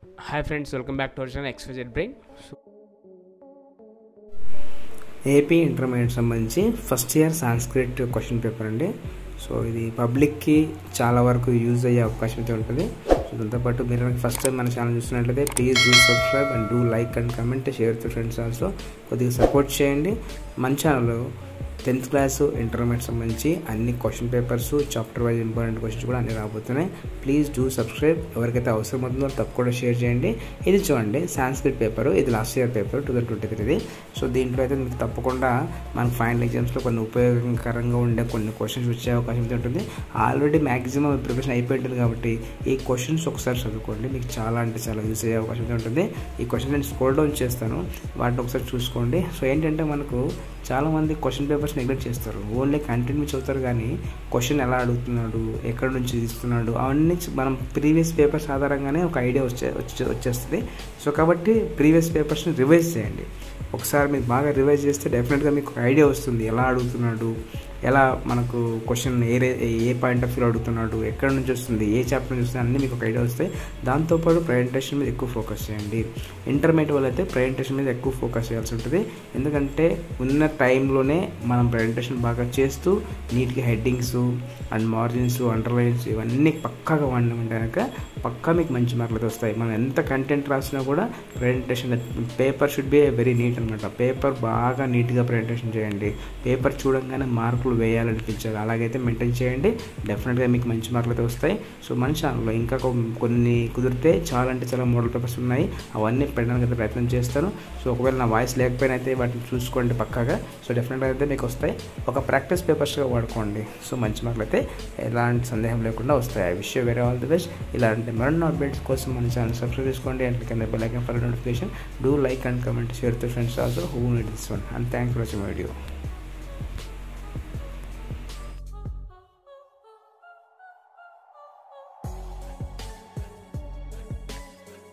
Hi friends, welcome back to our channel XYZ Brain. AP intermediate సంబంధించి first year Sanskrit question paper అండి. So ఇది పబ్లిక్కి చాలా వరకు యూజ్ అయ్యే అవకాశం అయితే ఉంటుంది. సో దాంతోపాటు మీరు ఫస్ట్ టైం మన ఛానల్ చూసినట్లయితే please do subscribe and do like and comment, share to friends. Also కొద్దిగా సపోర్ట్ చేయండి. మన ఛానల్లో 10th క్లాస్ ఇంటర్మీడియట్ సంబంధించి అన్ని question papers, chapter wise important questions కూడా అన్ని రాబోతున్నాయి. Please do subscribe. ఎవరికైతే అవసరం అవుతుందో తప్పకుండా షేర్ చేయండి. ఇది చూడండి సాంస్క్రిట్ పేపర్, ఇది లాస్ట్ ఇయర్ పేపర్ 2023. సో దీంట్లో అయితే మీకు తప్పకుండా మనకు ఫైనల్ ఎగ్జామ్స్లో కొన్ని ఉపయోగకరంగా ఉండే కొన్ని క్వశ్చన్స్ వచ్చే అవకాశం అయితే ఉంటుంది. ఆల్రెడీ మ్యాక్సిమం ప్రిపరేషన్ అయిపోయి ఉంటుంది కాబట్టి ఈ క్వశ్చన్స్ ఒకసారి చదువుకోండి. మీకు చాలా అంటే చాలా యూస్ అయ్యే అవకాశం అయితే ఉంటుంది. ఈ క్వశ్చన్ నేను స్క్రోల్ డౌన్ చేస్తాను, వాటిని ఒకసారి చూసుకోండి. సో ఏంటంటే మనకు చాలామంది క్వశ్చన్ పేపర్స్ నెగ్లెక్ట్ చేస్తారు. ఓన్లీ కంటెంట్ మీద చదువుతారు కానీ క్వశ్చన్ ఎలా అడుగుతున్నాడు, ఎక్కడి నుంచి తీస్తున్నాడు, అవన్నీ మనం ప్రీవియస్ పేపర్స్ ఆధారంగానే ఒక ఐడియా వచ్చేస్తుంది. సో కాబట్టి ప్రీవియస్ పేపర్స్ని రివైజ్ చేయండి. ఒకసారి మీరు బాగా రివైజ్ చేస్తే డెఫినెట్గా మీకు ఒక ఐడియా వస్తుంది. ఎలా అడుగుతున్నాడు, ఎలా మనకు question A point of view అడుగుతున్నాడు, ఎక్కడి నుంచి వస్తుంది, ఏ చాప్టర్ నుంచి వస్తుంది, అన్నీ మీకు ఒక ఐడియా వస్తాయి. దాంతోపాటు ప్రజెంటేషన్ మీద ఎక్కువ ఫోకస్ చేయండి. ఇంటర్మీడియట్ వాళ్ళు అయితే ప్రజెంటేషన్ మీద ఎక్కువ ఫోకస్ చేయాల్సి ఉంటుంది. ఎందుకంటే ఉన్న టైంలోనే మనం ప్రజెంటేషన్ బాగా చేస్తూ నీట్గా హెడ్డింగ్స్ అండ్ మార్జిన్స్, అండర్లైన్స్ ఇవన్నీ పక్కాగా వాడినామంటే కనుక పక్కా మీకు మంచి మార్కులు అయితే వస్తాయి. మనం ఎంత కంటెంట్ రాసినా కూడా presentation paper should be very neat అనమాట. పేపర్ బాగా నీట్గా ప్రజెంటేషన్ చేయండి. పేపర్ చూడంగానే మార్కులు వేయాలనిపించాలి, అలాగైతే మెయింటైన్ చేయండి. డెఫినెట్గా మీకు మంచి మార్కులు అయితే వస్తాయి. సో మన ఛానల్లో ఇంకా కొన్ని కుదిరితే చాలా అంటే చాలా మోడల్ పేపర్స్ ఉన్నాయి, అవన్నీ పెట్టడానికి అయితే ప్రయత్నం చేస్తాను. సో ఒకవేళ నా వాయిస్ లేకపోయినా అయితే వాటిని చూసుకోండి పక్కాగా. సో డెఫినెట్గా అయితే మీకు వస్తాయి. ఒక ప్రాక్టీస్ పేపర్స్గా వాడుకోండి. సో మంచి మార్కులు అయితే ఎలాంటి సందేహం లేకుండా వస్తాయి. I wish you very all the best. ఇలాంటి మరిన్ని అప్డేట్స్ కోసం మన ఛానల్ సబ్స్క్రైబ్ చేసుకోండి అండ్ కింద bell icon for notification. Do like and comment, share to friends also who need this one. And thanks for watching my video.